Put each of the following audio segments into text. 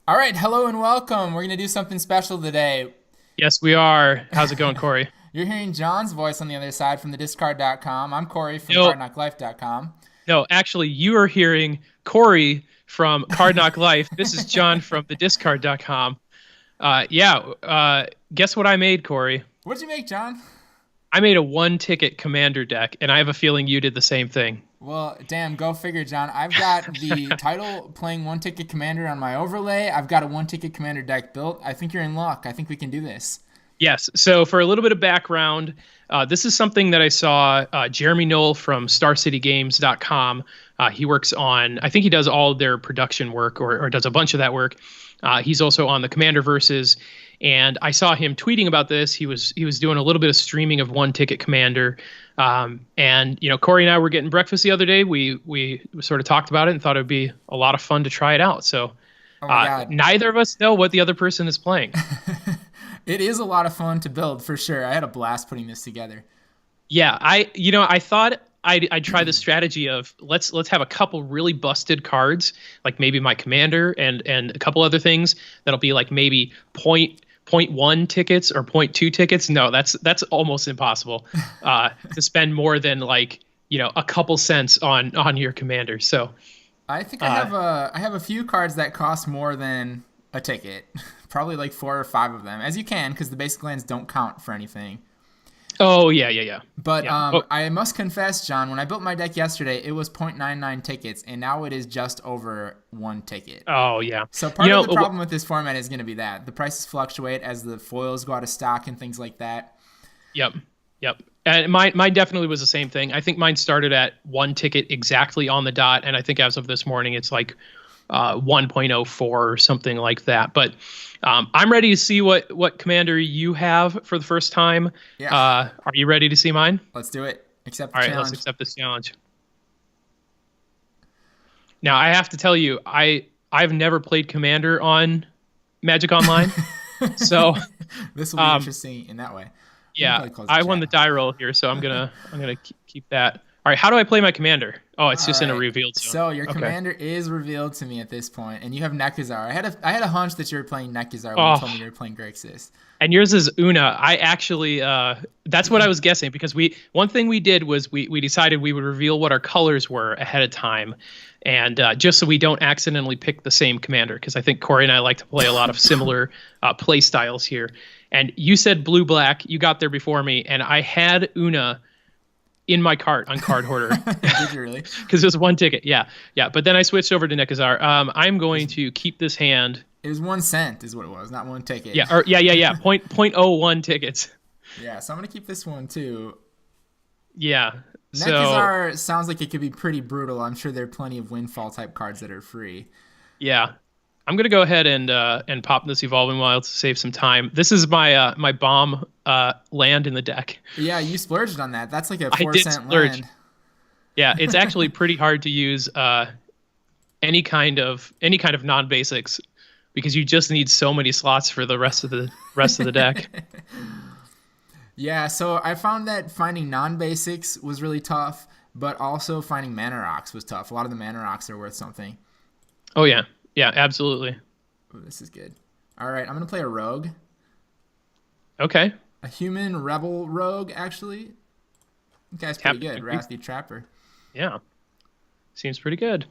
All right, hello and welcome. We're going to do something special today. Yes, we are. How's it going, Corey? You're hearing John's voice on the other side from the discard.com. I'm Corey from No, cardknocklife.com. no, actually, you are hearing Corey from Card Knock Life. This is John from thediscard.com. Guess what I made, Corey? What'd you make, John? I made a one-ticket commander deck, and I have a feeling you did the same thing. Well, damn, go figure, John. I've got the title playing one ticket commander on my overlay. I've got a one ticket commander deck built. I think you're in luck. I think we can do this. Yes. So for a little bit of background, this is something that I saw Jeremy Knoll from StarCityGames.com. He works on, I think he does all their production work or does a bunch of that work. He's also on the Commander Versus. And I saw him tweeting about this. He was doing a little bit of streaming of one ticket commander. And Corey and I were getting breakfast the other day. We sort of talked about it and thought it would be a lot of fun to try it out. So Oh my God. neither of us know what the other person is playing. It is a lot of fun to build for sure. I had a blast putting this together. Yeah, I thought I'd try the strategy of let's have a couple really busted cards, like maybe my commander and a couple other things that'll be like maybe point one tickets or point two tickets. No, that's almost impossible to spend more than like a couple cents on your commander. So I think I have a few cards that cost more than a ticket. Probably like 4 or 5 of them, as you can, because the basic lands don't count for anything. oh yeah. But Yeah. Oh, I must confess, John, when I built my deck yesterday, it was 0.99 tickets, and now it is just over 1 ticket. oh yeah. So part of the problem with this format is going to be that the prices fluctuate as the foils go out of stock and things like that. Yep. And mine definitely was the same thing. I think mine started at 1 ticket exactly on the dot, and I think as of this morning it's like 1.04 or something like that. But I'm ready to see what commander you have for the first time. Yeah. Are you ready to see mine? Let's do it. Accept the All right, challenge. let's accept this challenge. Now I have to tell you, I've never played commander on Magic Online, so This will be interesting in that way. yeah, I won the die roll here, so I'm gonna keep that. All right, how do I play my commander? Oh, it's just in a revealed zone. So your Okay. commander is revealed to me at this point, and you have Nekazar. I had a hunch that you were playing Nekazar when you told me you were playing Grixis. And yours is Oona. I actually, that's what I was guessing because one thing we did was we decided we would reveal what our colors were ahead of time, and just so we don't accidentally pick the same commander, because I think Corey and I like to play a lot of similar play styles here. And you said blue black. You got there before me, and I had Oona in my cart on Card Hoarder. Did you really? Because it was 1 ticket. Yeah. But then I switched over to Nekazar. I'm going to keep this hand. It was 1 cent, is what it was, not 1 ticket. Yeah. Point oh one tickets. Yeah, so I'm gonna keep this one too. Yeah. Nekazar sounds like it could be pretty brutal. I'm sure there are plenty of windfall type cards that are free. Yeah. I'm gonna go ahead and pop this Evolving Wild to save some time. This is my my bomb land in the deck. Yeah, you splurged on that. That's like a I 4 did cent splurge. land. Yeah, it's actually pretty hard to use any kind of non-basics because you just need so many slots for the rest of the deck. Yeah, so I found that finding non-basics was really tough, but also finding mana rocks was tough. A lot of the mana rocks are worth something. Oh yeah, absolutely. Ooh, this is good. All right, I'm gonna play a rogue, Okay. a human rebel rogue. Actually, that guy's pretty good. Rathi Trapper. Yeah, seems pretty good.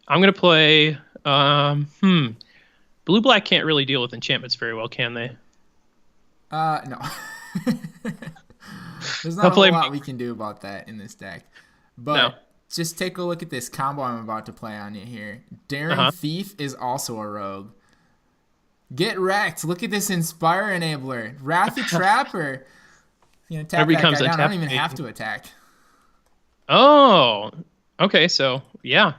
I'm gonna play. Blue black can't really deal with enchantments very well, can they? No. There's I'll not a play whole lot we can do about that in this deck. But No. just take a look at this combo I'm about to play on you here. Daring Thief is also a rogue. Get wrecked. Look at this Inspire Enabler. Rathi Trapper. Tap that guy down. I don't even have to attack. Oh, okay. So yeah,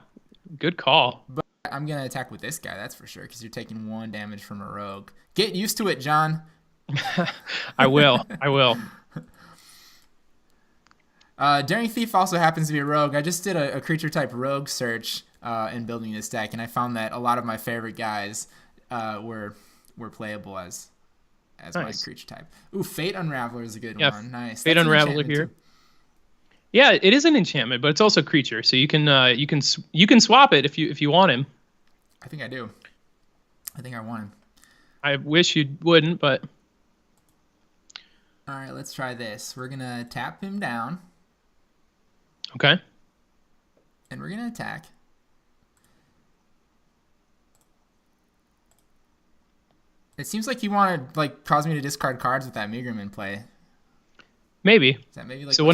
good call. But I'm going to attack with this guy, that's for sure, because you're taking 1 damage from a rogue. Get used to it, John. I will. Daring Thief also happens to be a rogue. I just did a creature type rogue search in building this deck, and I found that a lot of my favorite guys were playable as Nice. my creature type. Ooh, Fate Unraveler is a good Yeah, one. Nice. Fate That's an Unraveler enchantment here. too. Yeah, it is an enchantment, but it's also a creature, so you can swap it if you want him. I think I do. I think I won. I wish you wouldn't, but... All right, let's try this. We're going to tap him down. Okay. And we're going to attack. It seems like you want to like cause me to discard cards with that Megrim in play. Maybe. Is that maybe like so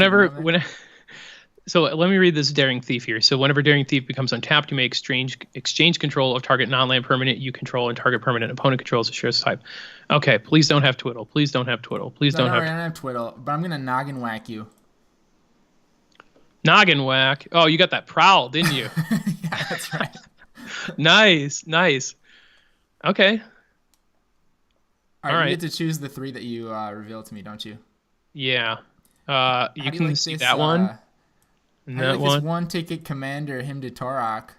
so let me read this Daring Thief here. So whenever Daring Thief becomes untapped, you may exchange control of target non-land permanent you control and target permanent opponent controls a shares type. Okay, please don't have Twiddle. Please don't have Twiddle. Please don't have. I don't have Twiddle, but I'm gonna Noggin Whack you. Noggin Whack. Oh, you got that Prowl, didn't you? Yeah, that's right. Nice. Okay. All right. You get to choose the 3 that you revealed to me, don't you? Yeah. You can see that one. And that one. This 1-ticket commander, him to Torok.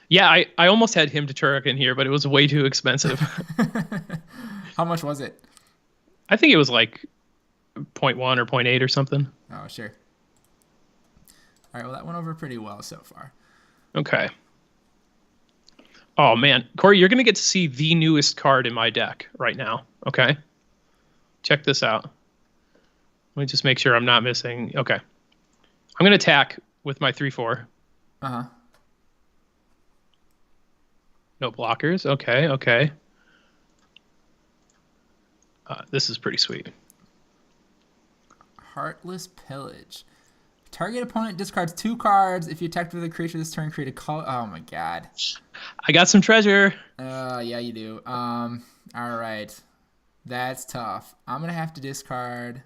Yeah, I almost had him to Turok in here, but it was way too expensive. How much was it? I think it was like 0.1 or 0.8 or something. Oh, sure. All right, well, that went over pretty well so far. Okay. Oh, man. Corey, you're going to get to see the newest card in my deck right now. Okay? Check this out. Let me just make sure I'm not missing. Okay. I'm going to attack with my 3/4. Uh-huh. No blockers. Okay. This is pretty sweet. Heartless Pillage. Target opponent discards 2 cards. If you attack with a creature this turn, create a color. Oh my god. I got some treasure. Yeah, you do. All right. That's tough. I'm gonna have to discard.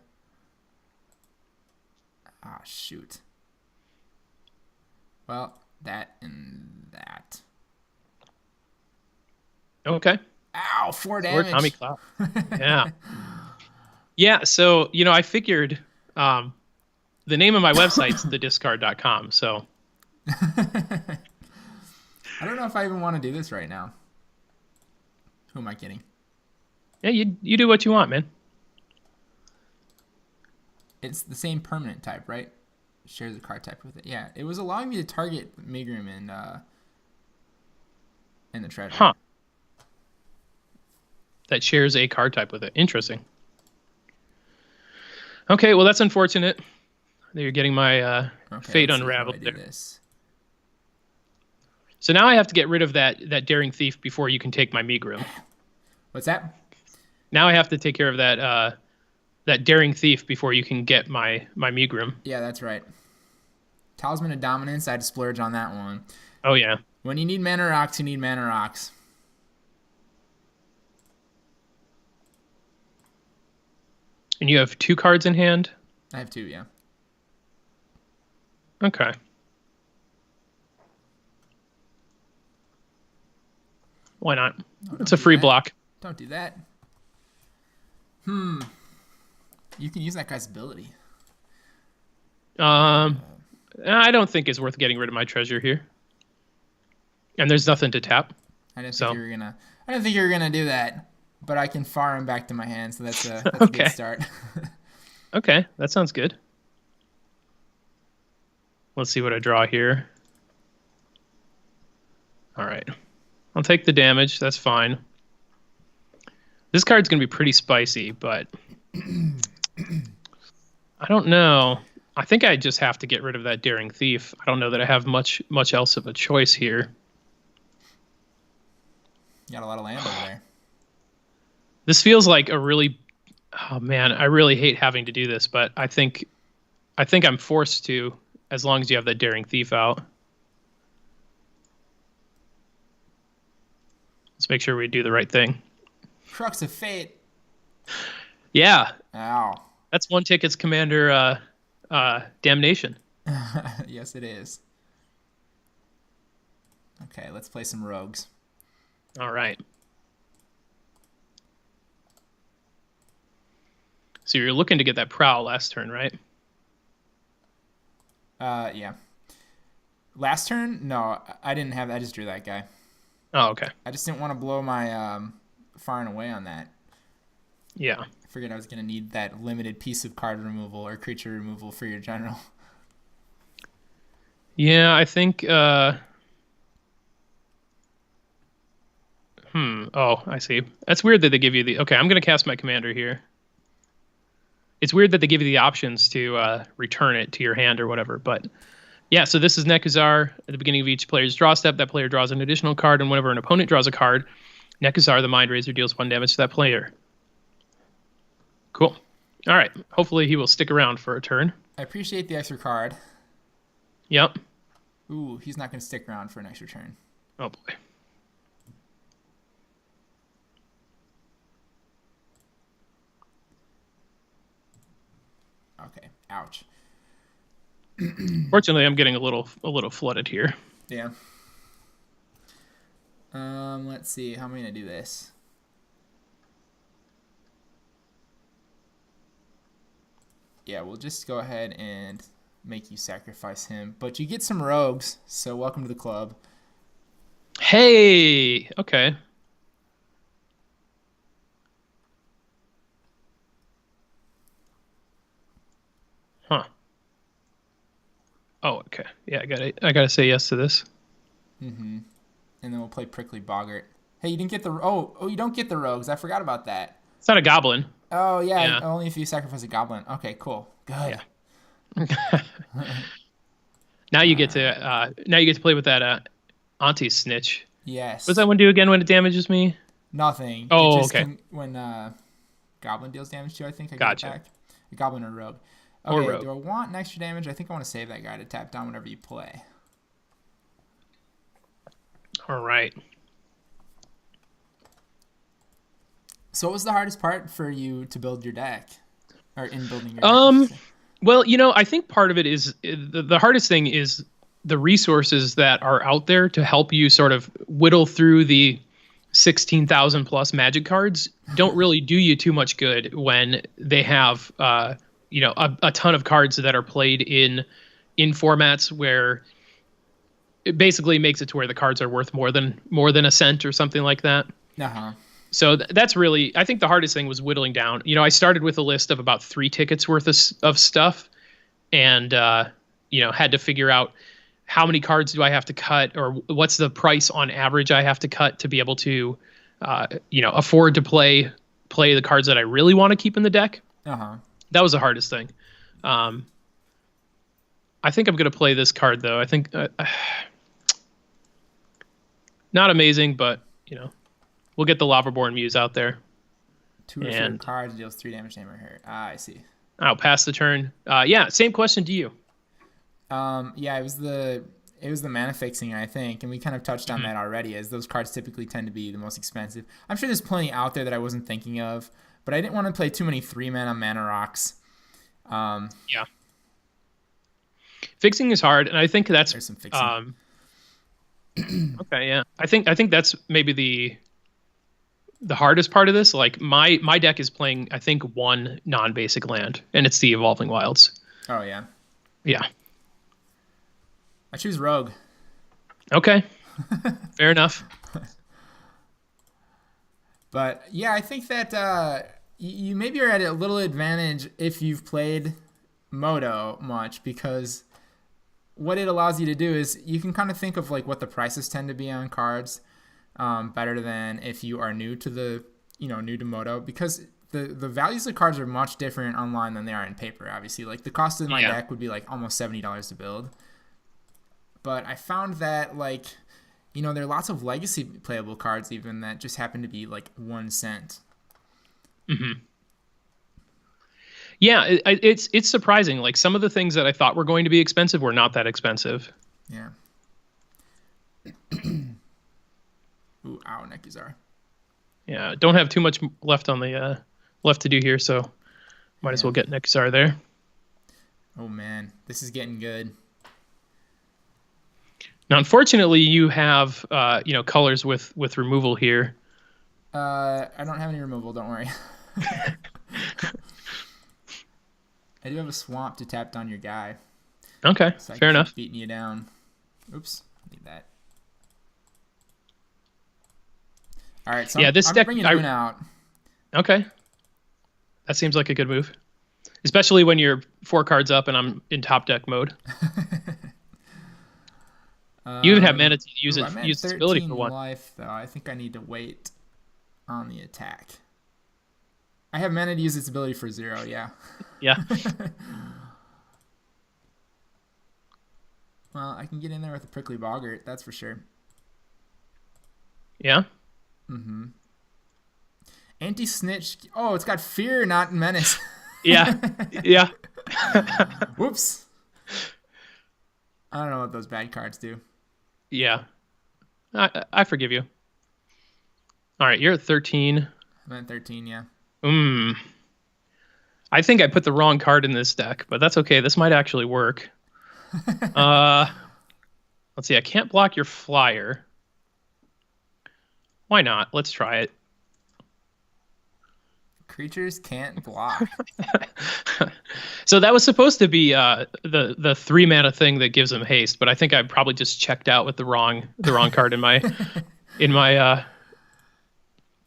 Ah, shoot. Well, that and that. Okay. Ow, 4 damage. Soratami Cloud. Yeah. Yeah, so, I figured the name of my website's thediscard.com, so. I don't know if I even want to do this right now. Who am I kidding? Yeah, you do what you want, man. It's the same permanent type, right? Shares a card type with it. Yeah, it was allowing me to target Megrim and the treasure. Huh. That shares a card type with it. Interesting. Okay, well, that's unfortunate. You're getting my fate unraveled there. So now I have to get rid of that Daring Thief before you can take my Megrim. What's that? Now I have to take care of that Daring Thief before you can get my Megrim. Yeah, that's right. Talisman of Dominance, I had to splurge on that one. Oh, yeah. When you need mana rocks, you need mana rocks. And you have 2 cards in hand? I have 2, yeah. Okay. Why not? It's a free block. Don't do that. You can use that guy's ability. I don't think it's worth getting rid of my treasure here. And there's nothing to tap. I didn't think you were gonna do that. But I can fire him back to my hand, so that's a good start. Okay, that sounds good. Let's see what I draw here. All right. I'll take the damage. That's fine. This card's going to be pretty spicy, but I don't know. I think I just have to get rid of that Daring Thief. I don't know that I have much else of a choice here. You got a lot of land over there. This feels like a really... Oh, man, I really hate having to do this, but I think I'm forced to, as long as you have that Daring Thief out. Let's make sure we do the right thing. Crux of Fate. Yeah. Ow. That's 1 ticket's commander damnation. Yes, it is. Okay, let's play some rogues. All right. So you're looking to get that Prowl last turn, right? Yeah. Last turn? No, I didn't have that. I just drew that guy. Oh, okay. I just didn't want to blow my far and away on that. Yeah. I figured I was going to need that limited piece of card removal or creature removal for your general. Yeah, I think... Oh, I see. That's weird that they give you the... Okay, I'm going to cast my commander here. It's weird that they give you the options to return it to your hand or whatever, but... Yeah, so this is Nekuzar. At the beginning of each player's draw step, that player draws an additional card, and whenever an opponent draws a card, Nekuzar, the Mind Razor, deals 1 damage to that player. Cool. All right. Hopefully he will stick around for a turn. I appreciate the extra card. Yep. Ooh, he's not going to stick around for an extra turn. Oh, boy. Okay. Ouch. Fortunately, I'm getting a little flooded here. Yeah. Let's see. How am I going to do this? Yeah, we'll just go ahead and make you sacrifice him. But you get some rogues, so welcome to the club. Hey! Okay. Huh. Oh, okay. Yeah, I gotta say yes to this. Mm-hmm. And then we'll play Prickly Boggart. Hey, you didn't get the... Oh, you don't get the rogues. I forgot about that. It's not a goblin. Oh, yeah. Only if you sacrifice a goblin. Okay, cool. Good. Yeah. Now you get to play with that Auntie Snitch. Yes. What does that one do again when it damages me? Nothing. Oh, okay. When goblin deals damage to you, I think I gotcha. Get it back. A goblin or rogue. Okay, or rogue. Do I want an extra damage? I think I want to save that guy to tap down whenever you play. All right. So what was the hardest part for you to build your deck? Or in building your deck? Well, I think part of it is the hardest thing is the resources that are out there to help you sort of whittle through the 16,000 plus magic cards don't really do you too much good when they have a ton of cards that are played in formats where it basically makes it to where the cards are worth more than a cent or something like that. Uh-huh. So that's really, I think the hardest thing was whittling down. I started with a list of about 3 tickets worth of stuff, and had to figure out how many cards do I have to cut, or what's the price on average I have to cut to be able to afford to play the cards that I really want to keep in the deck. Uh-huh. That was the hardest thing. I think I'm going to play this card, though. I think not amazing, but we'll get the Lavaborn Muse out there. 2 or 4 cards deals 3 damage to him or her. I see. I'll pass the turn. Same question to you. It was the mana fixing, I think, and we kind of touched on that already, as those cards typically tend to be the most expensive. I'm sure there's plenty out there that I wasn't thinking of, but I didn't want to play too many 3-mana mana rocks. Fixing is hard, and I think that's there's some fixing. Okay, yeah. I think that's maybe the hardest part of this. Like my deck is playing, I think, 1 non-basic land, and it's the Evolving Wilds. Oh yeah. Yeah. I choose Rogue. Okay. Fair enough. But yeah, I think that you maybe are at a little advantage if you've played Moto much, because what it allows you to do is you can kind of think of like what the prices tend to be on cards, better than if you are new to new to Moto, because the values of cards are much different online than they are in paper. Obviously, like the cost of my deck would be like almost $70 to build, but I found that there are lots of legacy playable cards even that just happen to be like 1 cent. Mm-hmm. Yeah, it's surprising. Like some of the things that I thought were going to be expensive were not that expensive. Yeah. Ooh, ow, Nekuzar. Yeah, don't have too much left on the left to do here, so might as well get Nekuzar there. Oh man, this is getting good. Now, unfortunately, you have colors with removal here. I don't have any removal. Don't worry. I do have a swamp to tap down your guy. Okay, so fair enough. Beating you down. Oops, need that. All right, so this I'm deck, bringing Oona out. Okay, that seems like a good move, especially when you're 4 cards up and I'm in top deck mode. You even have mana to use I'm at use its ability 13 for one. life, though. I think I need to wait on the attack. I have mana to use its ability for 0, yeah. Yeah. Well, I can get in there with a Prickly Boggart, that's for sure. Yeah? Mm-hmm. Anti-Snitch. Oh, it's got Fear, not Menace. Yeah. Yeah. Whoops. I don't know what those bad cards do. Yeah. I forgive you. All right, you're at 13. I'm at 13, yeah. I think I put the wrong card in this deck, but that's okay. This might actually work. Let's see. I can't block your flyer. Why not? Let's try it. Creatures can't block. So that was supposed to be the 3 mana thing that gives them haste, but I think I probably just checked out with the wrong card in my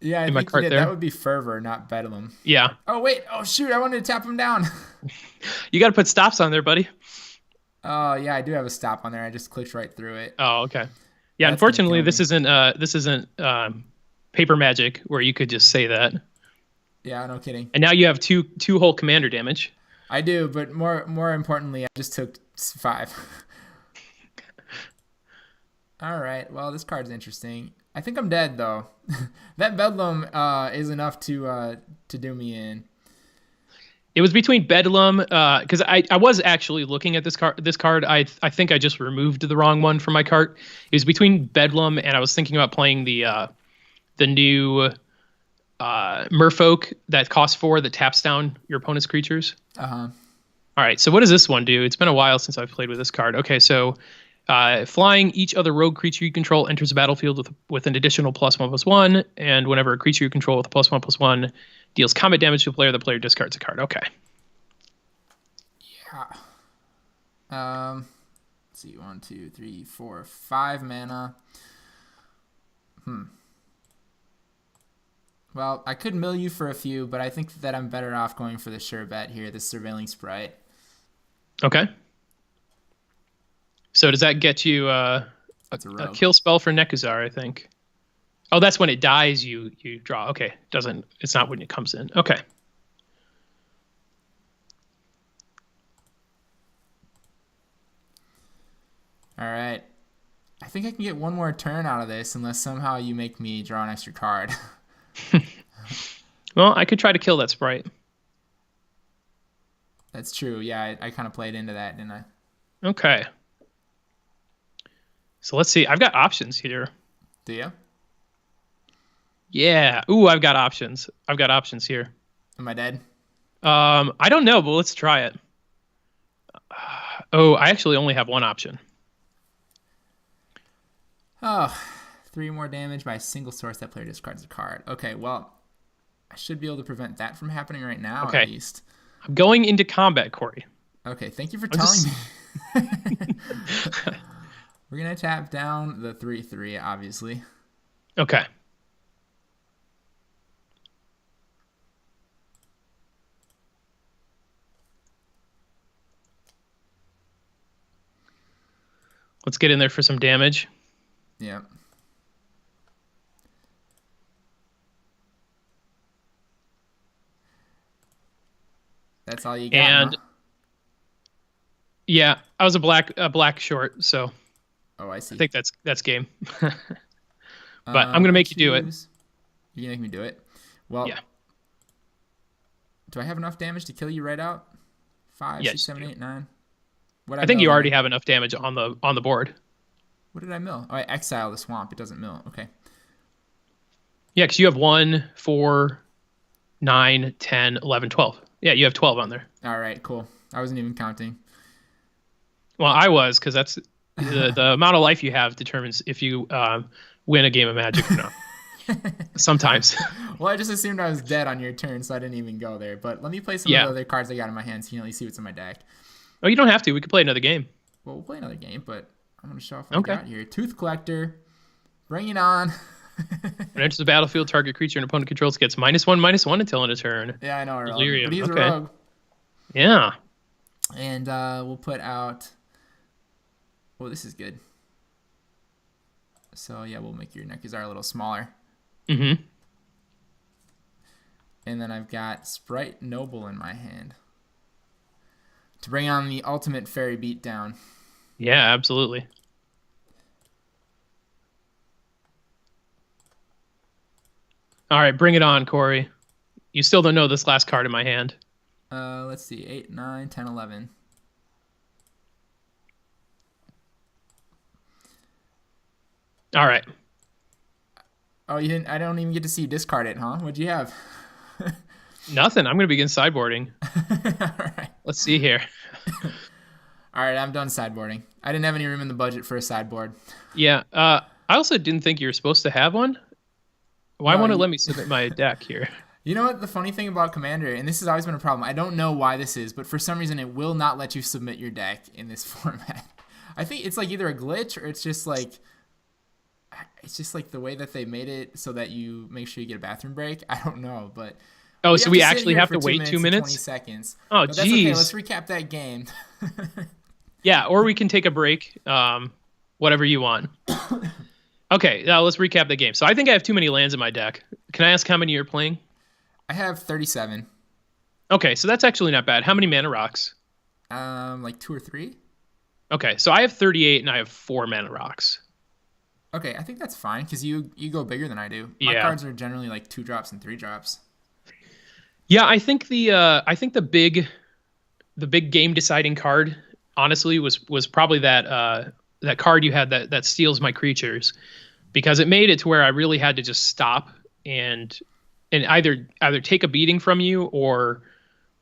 Yeah, I think you did. That would be Fervor, not Bedlam. Yeah. Oh wait. Oh shoot! I wanted to tap him down. You got to put stops on there, buddy. Oh yeah, I do have a stop on there. I just clicked right through it. Oh okay. Yeah, that's unfortunately this isn't paper magic where you could just say that. Yeah, no kidding. And now you have two whole commander damage. I do, but more importantly, I just took 5. All right. Well, this card's interesting. I think I'm dead though. That Bedlam is enough to do me in. It was between Bedlam, because I was actually looking at this card. I think I just removed the wrong one from my cart. It was between Bedlam and I was thinking about playing the new Merfolk that costs 4 that taps down your opponent's creatures. All right. So what does this one do? It's been a while since I've played with this card. Okay, so. Flying, each other rogue creature you control enters the battlefield with an additional +1/+1, and whenever a creature you control with a +1/+1 deals combat damage to a player, the player discards a card. Okay. Yeah. Let's see, 1, 2, 3, 4, 5 mana. Well, I could mill you for a few, but I think that I'm better off going for the sure bet here, the Surveilling Sprite. Okay. So does that get you a kill spell for Nekuzar, I think? Oh, that's when it dies you draw. Okay. It's not when it comes in. Okay. All right. I think I can get one more turn out of this unless somehow you make me draw an extra card. Well, I could try to kill that sprite. That's true. Yeah, I kind of played into that, didn't I? Okay. So let's see. I've got options here. Do you? Yeah. Ooh, I've got options. I've got options here. Am I dead? I don't know, but let's try it. Oh, I actually only have one option. Oh, 3 more damage by a single source that player discards a card. Okay, well, I should be able to prevent that from happening right now, at least. I'm going into combat, Corey. Okay, thank you for telling me. We're going to tap down the 3/3, obviously. Okay. Let's get in there for some damage. Yeah. That's all you got, and huh? Yeah, I was a black short, so oh, I see. I think that's game. But I'm gonna make you do it. You're gonna make me do it? Well, yeah. Do I have enough damage to kill you right out? 5, 6, 7, 8, 9. I think you already have enough damage on the board. What did I mill? Oh, I exile the swamp. It doesn't mill. Okay. Yeah, because you have 1, 4, 9, 10, 11, 12. Yeah, you have 12 on there. All right, cool. I wasn't even counting. Well, I was, because that's the amount of life you have determines if you win a game of Magic or not. Sometimes. Well, I just assumed I was dead on your turn, so I didn't even go there. But let me play some of the other cards I got in my hand so you can at least see what's in my deck. Oh, you don't have to. We could play another game. Well, we'll play another game, but I'm going to show off what I got here. Tooth Collector. Bring it on. When enters the battlefield, target creature an opponent controls gets -1/-1 until end of turn. Yeah, I know. Delirium. But he's a rogue. Yeah. And we'll put out... Oh, this is good. So yeah, we'll make your Nekuzar a little smaller. Mm-hmm. And then I've got Sprite Noble in my hand to bring on the ultimate fairy beatdown. Yeah, absolutely. All right, bring it on, Corey. You still don't know this last card in my hand. Let's see. 8, 9, 10, 11. All right. Oh, you didn't? I don't even get to see you discard it, huh? What'd you have? Nothing. I'm going to begin sideboarding. All right. Let's see here. All right, I'm done sideboarding. I didn't have any room in the budget for a sideboard. Yeah. I also didn't think you were supposed to have one. Why won't it let me submit my deck here? You know what? The funny thing about Commander, and this has always been a problem, I don't know why this is, but for some reason it will not let you submit your deck in this format. I think it's like either a glitch or it's just like the way that they made it so that you make sure you get a bathroom break. I don't know, but so we actually have to wait 2 minutes? 20 seconds. Oh, but that's okay. geez. Let's recap that game. Yeah, or we can take a break. Whatever you want. Okay, now let's recap the game. So I think I have too many lands in my deck. Can I ask how many you're playing? I have 37. Okay, so that's actually not bad. How many mana rocks? Like 2 or 3. Okay, so I have 38 and I have 4 mana rocks. Okay, I think that's fine because you go bigger than I do. My cards are generally like 2 drops and 3 drops. Yeah, I think the big game deciding card, honestly, was probably that card you had that steals my creatures, because it made it to where I really had to just stop and either take a beating from you or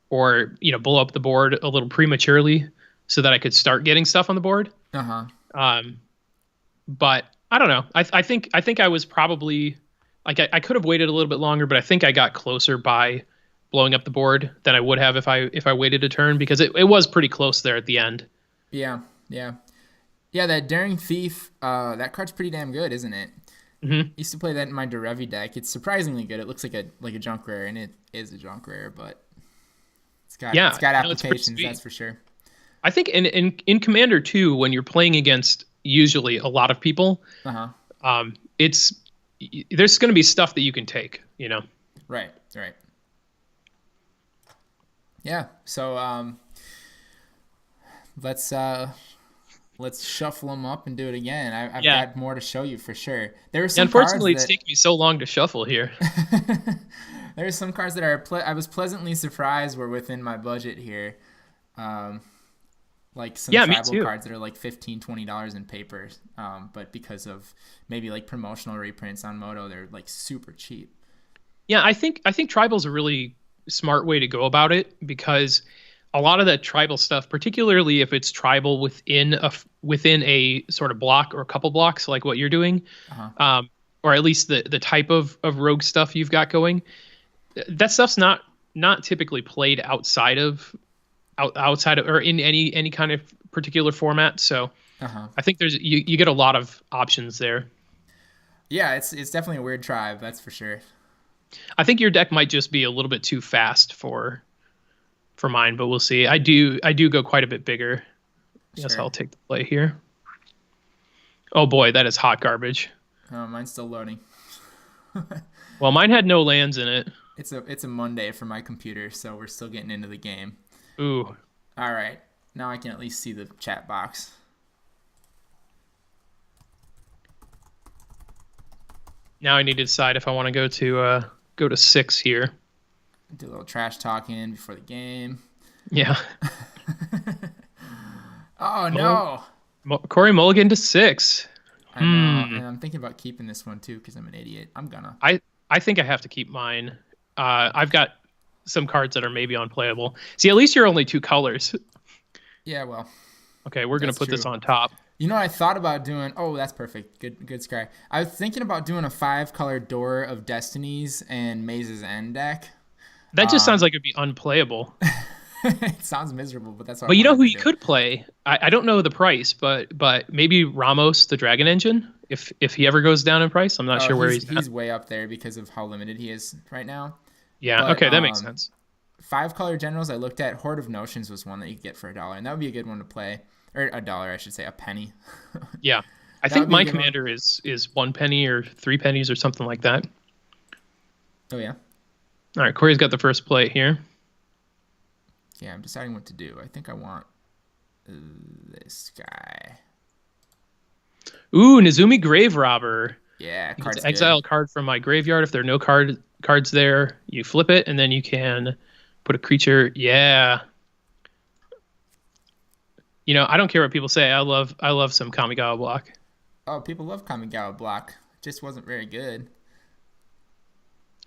blow up the board a little prematurely so that I could start getting stuff on the board. But I don't know. I think I was probably like I could have waited a little bit longer, but I think I got closer by blowing up the board than I would have if I waited a turn, because it was pretty close there at the end. Yeah. That Daring Thief, that card's pretty damn good, isn't it? Mm-hmm. Used to play that in my Derevi deck. It's surprisingly good. It looks like a junk rare, and it is a junk rare, but it's got applications, that's for sure. I think in Commander 2, when you're playing against usually a lot of people, there's going to be stuff that you can take, Right. Yeah. So let's shuffle them up and do it again. I've got more to show you for sure. There were some unfortunately, it's taken me so long to shuffle here. There are some cards that I was pleasantly surprised were within my budget here. Like some tribal cards that are like $15, $20 in paper. But because of maybe like promotional reprints on Moto, they're like super cheap. Yeah, I think tribal's a really smart way to go about it, because a lot of that tribal stuff, particularly if it's tribal within a sort of block or a couple blocks, like what you're doing, or at least the type of rogue stuff you've got going, that stuff's not typically played outside of or in any kind of particular format. So I think you get a lot of options there. Yeah, it's definitely a weird tribe, that's for sure. I think your deck might just be a little bit too fast for mine, but we'll see. I do go quite a bit bigger. Yes, I'll take the play here. Oh boy, that is hot garbage. Oh, mine's still loading. Well, mine had no lands in it. It's a Monday for my computer, so we're still getting into the game. Ooh. All right. Now I can at least see the chat box. Now I need to decide if I want to go to 6 here. Do a little trash talking before the game. Yeah. Oh, no. Corey Mulligan to 6. I know. And I'm thinking about keeping this one, too, because I'm an idiot. I'm gonna. I think I have to keep mine. I've got some cards that are maybe unplayable. See, at least you're only 2 colors. Yeah, well. Okay, we're going to put this on top. You know what I thought about doing? Oh, that's perfect. Good Sky. I was thinking about doing a 5-color Door of Destinies and Maze's End deck. That just sounds like it'd be unplayable. It sounds miserable, but that's what. But you know who you could play? I don't know the price, but maybe Ramos the Dragon Engine, if he ever goes down in price. I'm not sure where he's at. He's way up there because of how limited he is right now. Yeah, but, okay, that makes sense. 5-color generals I looked at, Horde of Notions was one that you could get for $1, and that would be a good one to play. Or $1, I should say, a penny. Yeah. I think my commander is 1 penny or 3 pennies or something like that. Oh, yeah? All right, Corey's got the first play here. Yeah, I'm deciding what to do. I think I want this guy. Ooh, Nezumi Graverobber. Yeah, card's exile a card from my graveyard. If there are no cards there, you flip it, and then you can put a creature. Yeah. You know, I don't care what people say. I love some Kamigawa block. Oh, people love Kamigawa block. Just wasn't very good.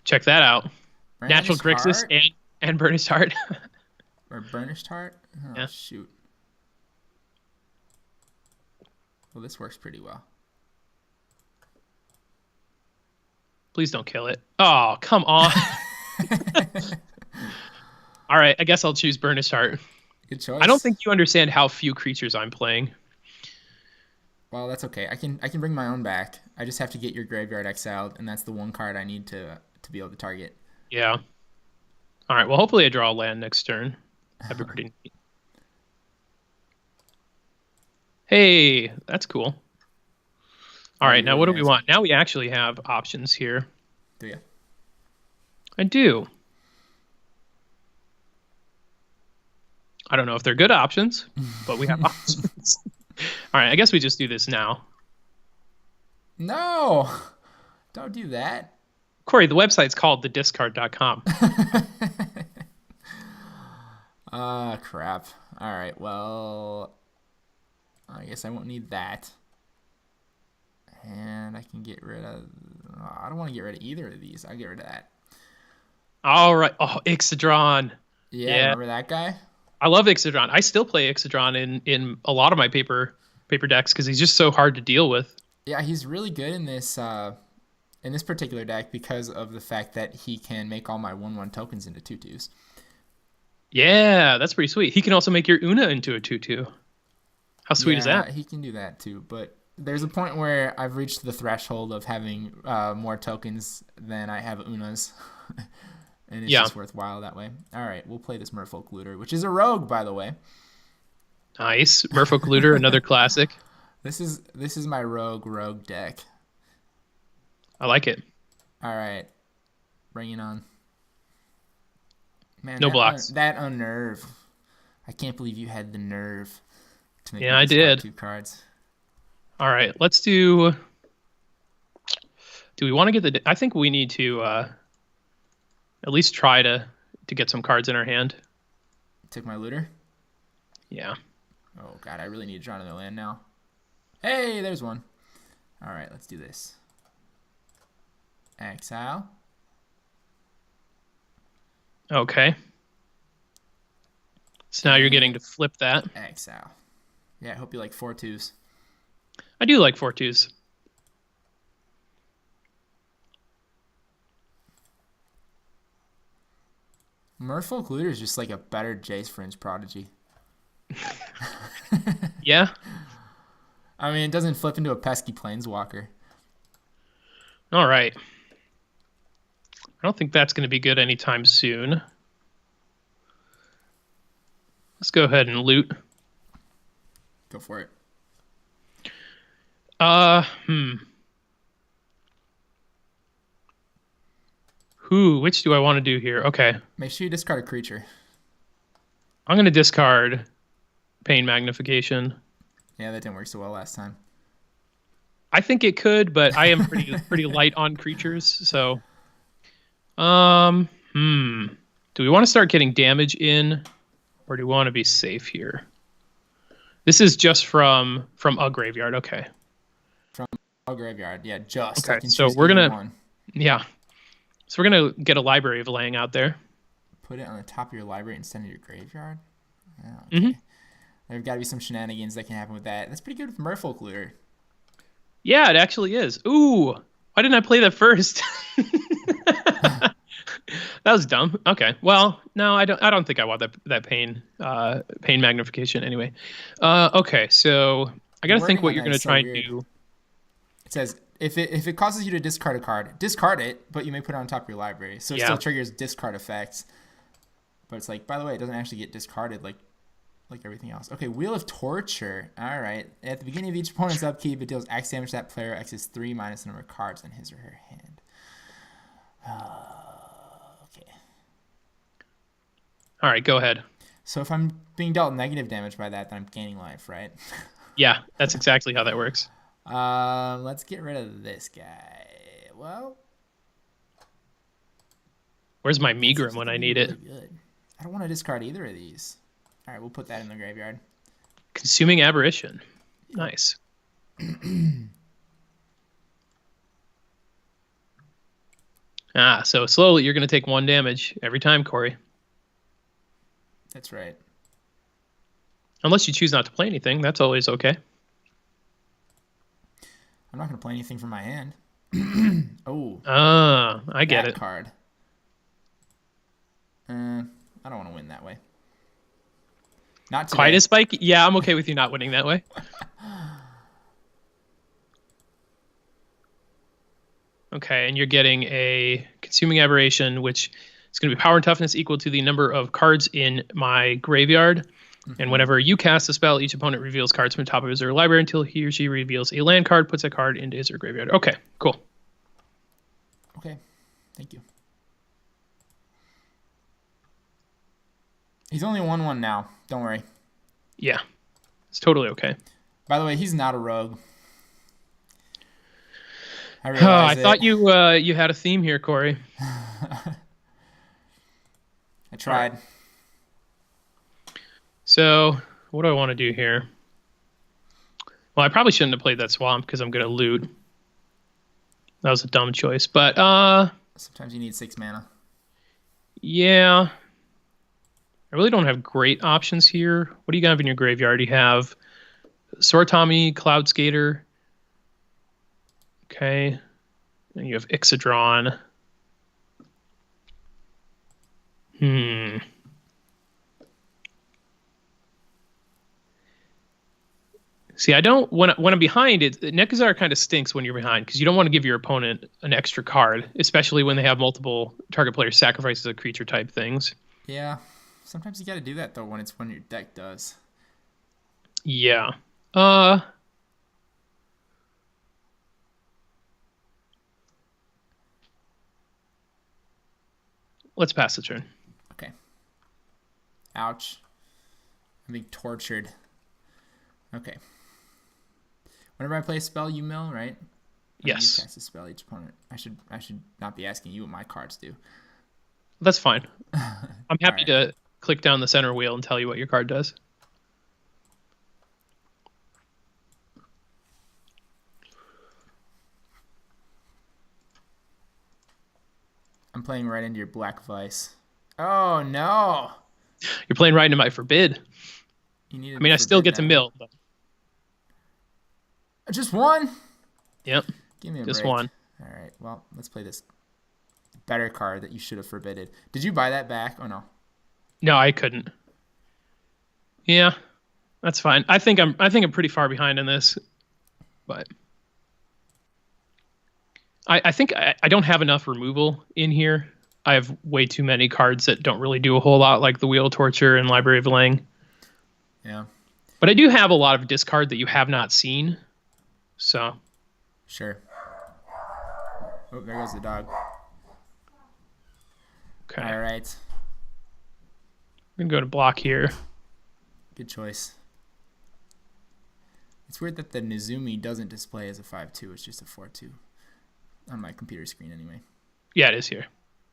Check that out. Burnished Natural Grixis and Burnished Heart. Or Burnished Heart? Oh, yeah. Shoot. Well, this works pretty well. Please don't kill it. Oh, come on. All right, I guess I'll choose Burnished Heart. Good choice. I don't think you understand how few creatures I'm playing. Well, that's okay. I can bring my own back. I just have to get your graveyard exiled, and that's the one card I need to be able to target. Yeah. All right, well, hopefully I draw a land next turn. That'd be pretty neat. Hey, that's cool. All right, now what do we want? Now we actually have options here. Do you? I do. I don't know if they're good options, but we have options. All right, I guess we just do this now. No! Don't do that. Corey, the website's called thediscard.com. Crap. All right, well, I guess I won't need that. And I can get rid of... I don't want to get rid of either of these. I'll get rid of that. All right. Oh, Ixodron. Yeah, remember that guy? I love Ixodron. I still play Ixodron in a lot of my paper decks because he's just so hard to deal with. Yeah, he's really good in this particular deck because of the fact that he can make all my 1/1 tokens into 2/2s. Yeah, that's pretty sweet. He can also make your Oona into a 2/2. How sweet is that? He can do that too, but there's a point where I've reached the threshold of having more tokens than I have Oonas. And it's just worthwhile that way. All right, we'll play this Merfolk Looter, which is a rogue, by the way. Nice. Merfolk Looter, another classic. This is my rogue deck. I like it. All right. Bring it on. Man, no blocks. That unnerve. I can't believe you had the nerve to make I did. 2 cards. All right, let's do... Do we want to get the... I think we need to at least try to get some cards in our hand. Took my looter? Yeah. Oh, God, I really need to draw another land now. Hey, there's one. All right, let's do this. Exile. Okay. So now you're getting to flip that. Exile. Yeah, I hope you like 4/2s. I do like 4/2s. Merfolk Looter is just like a better Jace Fringe Prodigy. Yeah? I mean, it doesn't flip into a pesky Planeswalker. All right. I don't think that's going to be good anytime soon. Let's go ahead and loot. Go for it. Which do I want to do here? Okay. Make sure you discard a creature. I'm going to discard Pain Magnification. Yeah, that didn't work so well last time. I think it could, but I am pretty light on creatures, so do we want to start getting damage in, or do we want to be safe here? This is just from a graveyard, okay. From a graveyard, yeah, just. Okay, so we're gonna So we're gonna get a library of laying out there. Put it on the top of your library instead of your graveyard? Oh, okay. Mm-hmm. There's got to be some shenanigans that can happen with that. That's pretty good with Merfolk Looter. Yeah, it actually is. Ooh, why didn't I play that first? That was dumb. Okay, well, no, I don't think I want that pain magnification anyway. Okay, so I gotta think what you're gonna try and do. It says if it causes you to discard a card, discard it, but you may put it on top of your library. So it still triggers discard effects. But it's like, by the way, it doesn't actually get discarded like like everything else. Okay, Wheel of Torture. All right. At the beginning of each opponent's upkeep, it deals X damage to that player. X is 3 minus the number of cards in his or her hand. Okay. All right, go ahead. So if I'm being dealt negative damage by that, then I'm gaining life, right? Yeah, that's exactly how that works. Let's get rid of this guy. Well, where's my Megrim when I need really it? Good. I don't want to discard either of these. All right, we'll put that in the graveyard. Consuming Aberration. Nice. So slowly you're going to take 1 damage every time, Corey. That's right. Unless you choose not to play anything, that's always okay. I'm not going to play anything from my hand. Oh. I get it. Card. I don't want to win that way. Not today. Quietus Spike? Yeah, I'm okay with you not winning that way. Okay, and you're getting a Consuming Aberration, which is going to be power and toughness equal to the number of cards in my graveyard. Mm-hmm. And whenever you cast a spell, each opponent reveals cards from the top of his or her library until he or she reveals a land card, puts that card into his or her graveyard. Okay, cool. Okay, thank you. He's only 1/1 now. Don't worry. Yeah, it's totally okay. By the way, he's not a rogue. I thought you had a theme here, Corey. I tried. Right. So, what do I want to do here? Well, I probably shouldn't have played that swamp because I'm going to loot. That was a dumb choice, but sometimes you need 6 mana. Yeah. I really don't have great options here. What do you have in your graveyard? You have Soratami Cloudskater. Okay. And you have Ixodron. See, I don't when I'm behind it. Nekazar kind of stinks when you're behind because you don't want to give your opponent an extra card, especially when they have multiple target players sacrifices a creature type things. Yeah, sometimes you got to do that though when your deck does. Yeah. Let's pass the turn. Okay. Ouch. I'm being tortured. Okay. Whenever I play a spell, you mill, right? Yes. You cast a spell each opponent. I should not be asking you what my cards do. That's fine. I'm happy to click down the center wheel and tell you what your card does. I'm playing right into your Black Vice. Oh, no. You're playing right into my Forbid. I still get to mill. But... Just one? Yep. Give me a just break. One. All right. Well, let's play this better card that you should have forbidded. Did you buy that back or no? No, I couldn't. Yeah, that's fine. I think I'm pretty far behind in this, but I think I don't have enough removal in here. I have way too many cards that don't really do a whole lot, like the Wheel of Torture and Library of Lang. Yeah. But I do have a lot of discard that you have not seen. So. Sure. Oh, there goes the dog. Okay. All right. I'm going to go to block here. Good choice. It's weird that the Nezumi doesn't display as a 5/2. It's just a 4/2 on my computer screen anyway. Yeah, it is here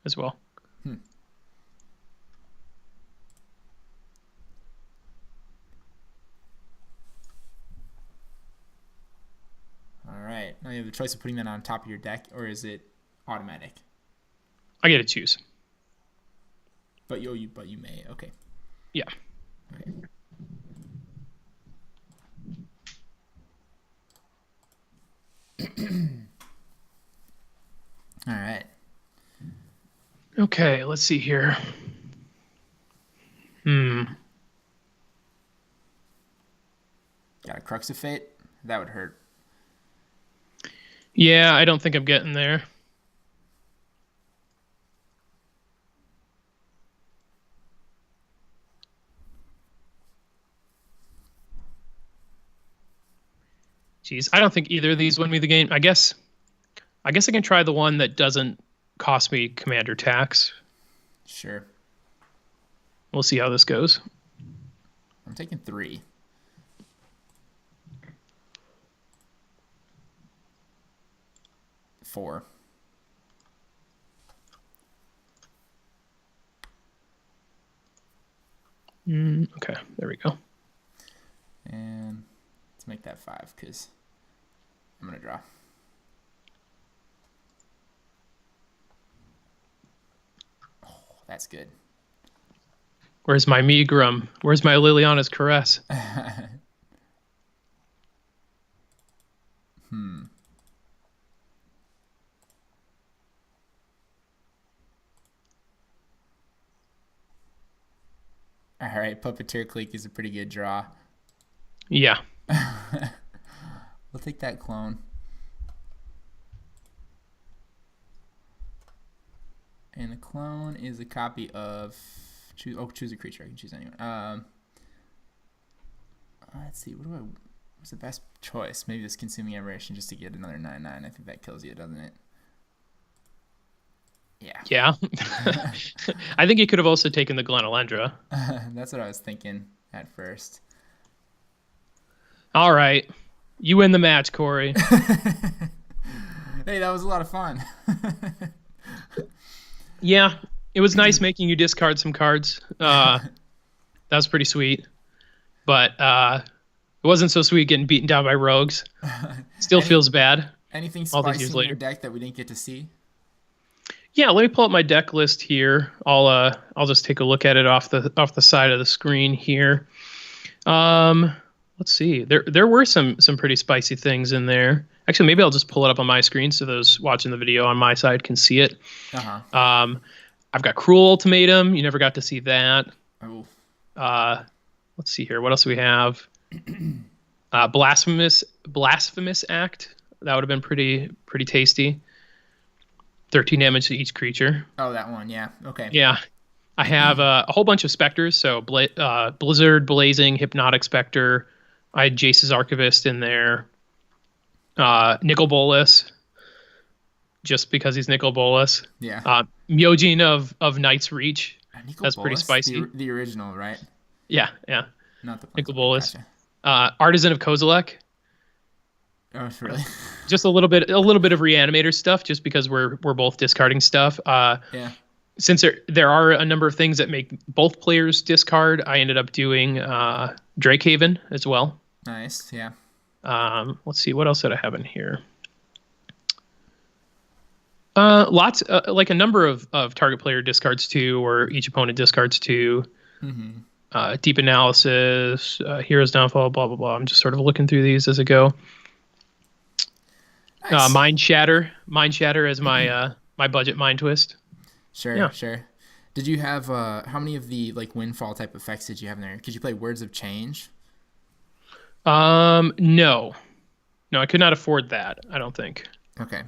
as well. All right. Now you have the choice of putting that on top of your deck, or is it automatic? I get to choose. But you may. Okay. Yeah. Okay. All right. Okay, let's see here. Got a Crux of Fate? That would hurt. Yeah, I don't think I'm getting there. Geez, I don't think either of these win me the game. I guess I can try the one that doesn't cost me commander tax. Sure. We'll see how this goes. I'm taking 3. Four. Okay, there we go. And let's make that 5 because I'm going to draw. Oh, that's good. Where's my Megrum? Where's my Liliana's Caress? All right, Puppeteer Clique is a pretty good draw. Yeah. We'll take that clone. And the clone is a copy of... choose a creature. I can choose anyone. Let's see. What's the best choice? Maybe this Consuming Aberration just to get another 9/9. I think that kills you, doesn't it? Yeah. Yeah. I think you could have also taken the Glenelendra. That's what I was thinking at first. All right. You win the match, Corey. Hey, that was a lot of fun. Yeah. It was nice making you discard some cards. That was pretty sweet. But it wasn't so sweet getting beaten down by rogues. Still feels bad. Anything all these spicy years in later. your deck that we didn't get to see? Yeah, let me pull up my deck list here. I'll just take a look at it off the side of the screen here. Let's see. There were some pretty spicy things in there. Actually, maybe I'll just pull it up on my screen so those watching the video on my side can see it. I've got Cruel Ultimatum. You never got to see that. Oh. Let's see here. What else do we have? Blasphemous Act. That would have been pretty tasty. 13 damage to each creature. Oh, that one. Yeah. Okay. Yeah. I have a whole bunch of specters. So Blizzard, Blazing, Hypnotic Spectre. I had Jace's Archivist in there. Nicol Bolas, just because he's Nicol Bolas. Yeah. Myojin of Night's Reach. That's pretty Bolas? spicy. The original, right? Yeah. Not the Nicol Bolas. Gotcha. Artisan of Kozilek. Oh, really? Just a little bit of Reanimator stuff, just because we're both discarding stuff. Yeah. Since there are a number of things that make both players discard, I ended up doing Drakehaven as well. Nice. Yeah. Let's see, what else did I have in here? Lots, like a number of target player discards 2, or each opponent discards 2. Mm-hmm. Deep Analysis, Hero's Downfall, blah blah blah. I'm just sort of looking through these as I go. Nice. Mind Shatter as my my budget Mind Twist. Sure. Did you have how many of the like Windfall type effects did you have in there? Could you play Words of Change? No, I could not afford that. I don't think. Okay.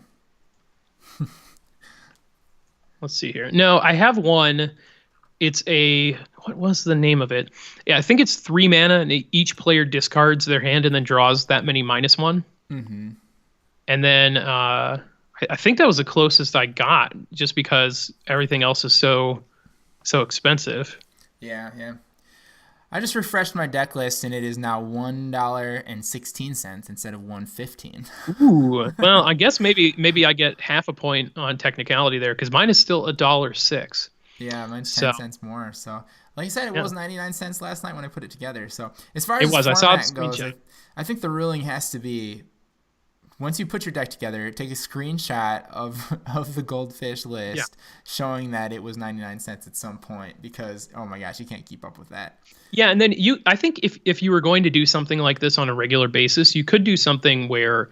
Let's see here. No, I have one. It's what was the name of it? Yeah, I think it's 3 mana, and each player discards their hand and then draws that many -1. Mm-hmm. And then I think that was the closest I got, just because everything else is so expensive. Yeah. I just refreshed my deck list, and it is now $1.16 instead of $1.15. Ooh, well, I guess maybe I get half a point on technicality there, because mine is still $1.06. Yeah, mine's 10 cents more. So, like you said, it was 99 cents last night when I put it together. So, as far as the format goes, I think the ruling has to be, once you put your deck together, take a screenshot of the goldfish list showing that it was 99 cents at some point, because, oh my gosh, you can't keep up with that. Yeah, and then I think if you were going to do something like this on a regular basis, you could do something where,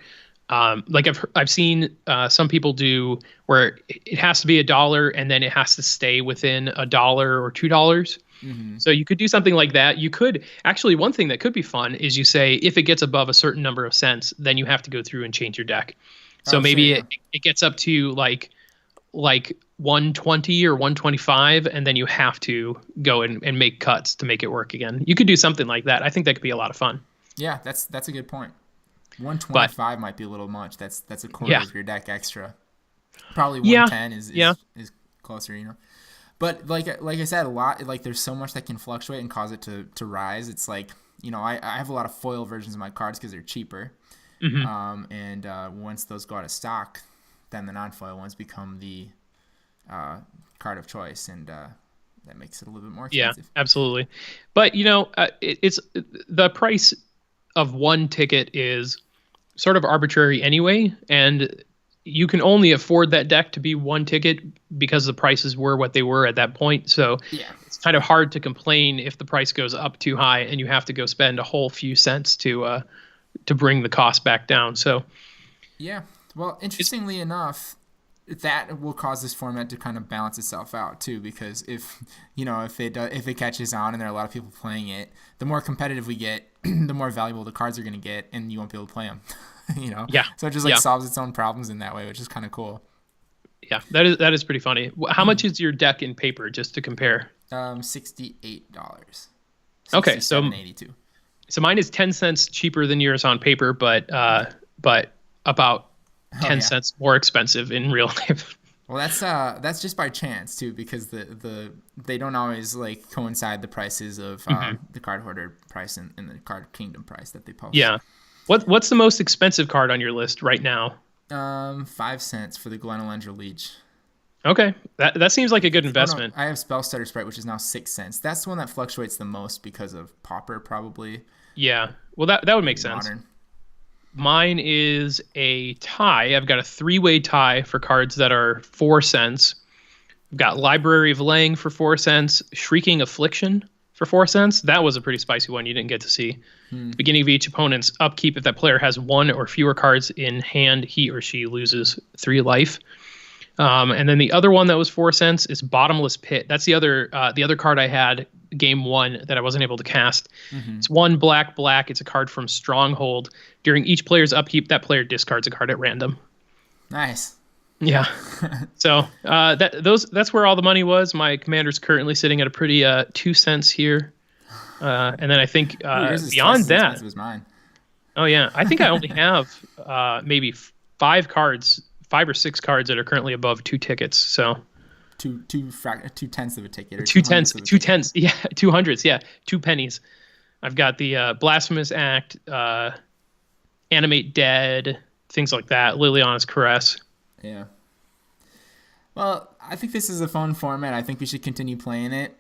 like I've seen some people do, where it has to be $1 and then it has to stay within $1 or $2. Mm-hmm. So you could do something like that. You could actually, one thing that could be fun is you say, if it gets above a certain number of cents, then you have to go through and change your deck. So maybe it gets up to like 120 or 125, and then you have to go and make cuts to make it work again. You could do something like that. I think that could be a lot of fun. Yeah, that's a good point. 125 might be a little much. That's a quarter of your deck extra. Probably Yeah. 110 is closer, you know. But like I said, a lot, like there's so much that can fluctuate and cause it to rise. It's like, you know, I have a lot of foil versions of my cards because they're cheaper. And once those go out of stock, then the non-foil ones become the card of choice, and that makes it a little bit more expensive. Yeah, absolutely. But you know, it's the price of one ticket is sort of arbitrary anyway, and you can only afford that deck to be one ticket because the prices were what they were at that point. So it's kind of hard to complain if the price goes up too high and you have to go spend a whole few cents to bring the cost back down. So yeah, well, interestingly enough, that will cause this format to kind of balance itself out too, because if it catches on and there are a lot of people playing it, the more competitive we get, the more valuable the cards are going to get, and you won't be able to play them. You know, so it just solves its own problems in that way, which is kind of cool. Yeah, that is pretty funny. How much is your deck in paper, just to compare? $68. Okay, so $82. So mine is 10 cents cheaper than yours on paper, but about 10 cents more expensive in real life. Well, that's just by chance too, because they don't always like coincide the prices of the card hoarder price and the card kingdom price that they post. Yeah. What's the most expensive card on your list right now? 5 cents for the Glenelendra Leech. Okay, that seems like a good investment. I have Spellstutter Sprite, which is now 6 cents. That's the one that fluctuates the most because of Pauper, probably. Yeah, well that would make sense. Modern. Mine is a tie. I've got a 3-way tie for cards that are 4 cents. I've got Library of Lang for 4 cents. Shrieking Affliction for 4 cents. That was a pretty spicy one you didn't get to see. Beginning of each opponent's upkeep, if that player has 1 or fewer cards in hand, he or she loses 3 life. And then the other one that was 4 cents is Bottomless Pit. That's the other card I had game 1 that I wasn't able to cast. It's 1 black. It's a card from Stronghold. During each player's upkeep, that player discards a card at random. Nice. Yeah. So that's where all the money was. My commander's currently sitting at a pretty 2 cents here. And then I think beyond that, was mine. Oh yeah, I think I only have maybe 5 or 6 cards that are currently above 2 tickets. So two tenths of a ticket. Or 2 tenths, yeah, 200s, yeah, 2 pennies. I've got the Blasphemous Act, Animate Dead, things like that. Liliana's Caress. Yeah. Well, I think this is a fun format. I think we should continue playing it.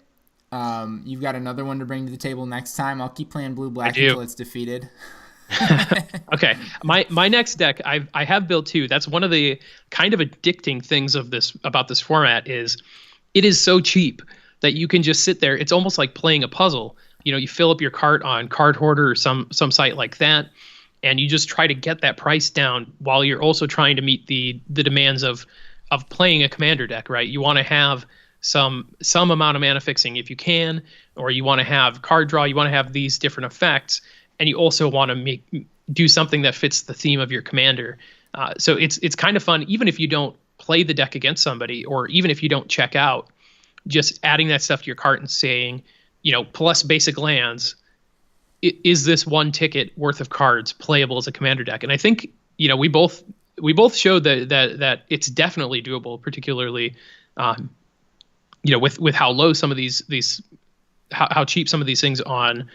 You've got another one to bring to the table next time. I'll keep playing blue-black until it's defeated. Okay, my next deck I have built too. That's one of the kind of addicting things about this format is it is so cheap that you can just sit there. It's almost like playing a puzzle. You know, you fill up your cart on Card Hoarder or some site like that, and you just try to get that price down while you're also trying to meet the demands of playing a commander deck, right? You want to have some amount of mana fixing if you can, or you want to have card draw, you want to have these different effects, and you also want to do something that fits the theme of your commander. So it's kind of fun, even if you don't play the deck against somebody, or even if you don't check out, just adding that stuff to your cart and saying, you know, plus basic lands, is this 1 ticket worth of cards playable as a commander deck? And I think, you know, we both showed that it's definitely doable, particularly, you know, with how low some of these how cheap some of these things on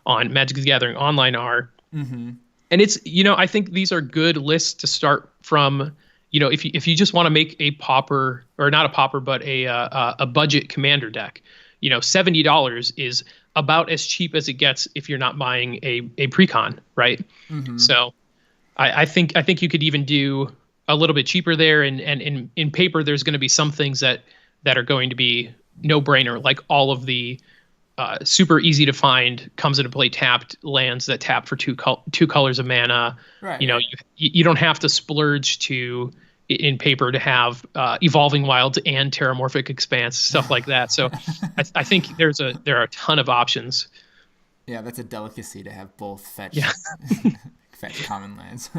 Magic the Gathering Online are. And it's, you know, I think these are good lists to start from. You know, if you just want to make a pauper, or not a pauper, but a budget commander deck, you know, $70 is about as cheap as it gets if you're not buying a precon, right? So I think you could even do a little bit cheaper there, and in paper there's going to be some things that are going to be no brainer, like all of the super easy to find comes into play tapped lands that tap for two colors of mana. Right. You know, you don't have to splurge in paper to have Evolving Wilds and Terramorphic Expanse, stuff like that. So I think there are a ton of options. Yeah, that's a delicacy to have both fetch fetch common lands.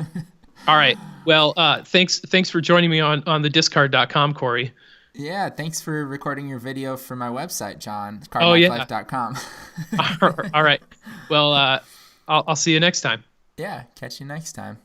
All right. Well, thanks for joining me on the discard.com, Corey. Yeah, thanks for recording your video for my website, John. cardknifelife.com. Cardknifelife.com. All right. Well, I'll see you next time. Yeah, catch you next time.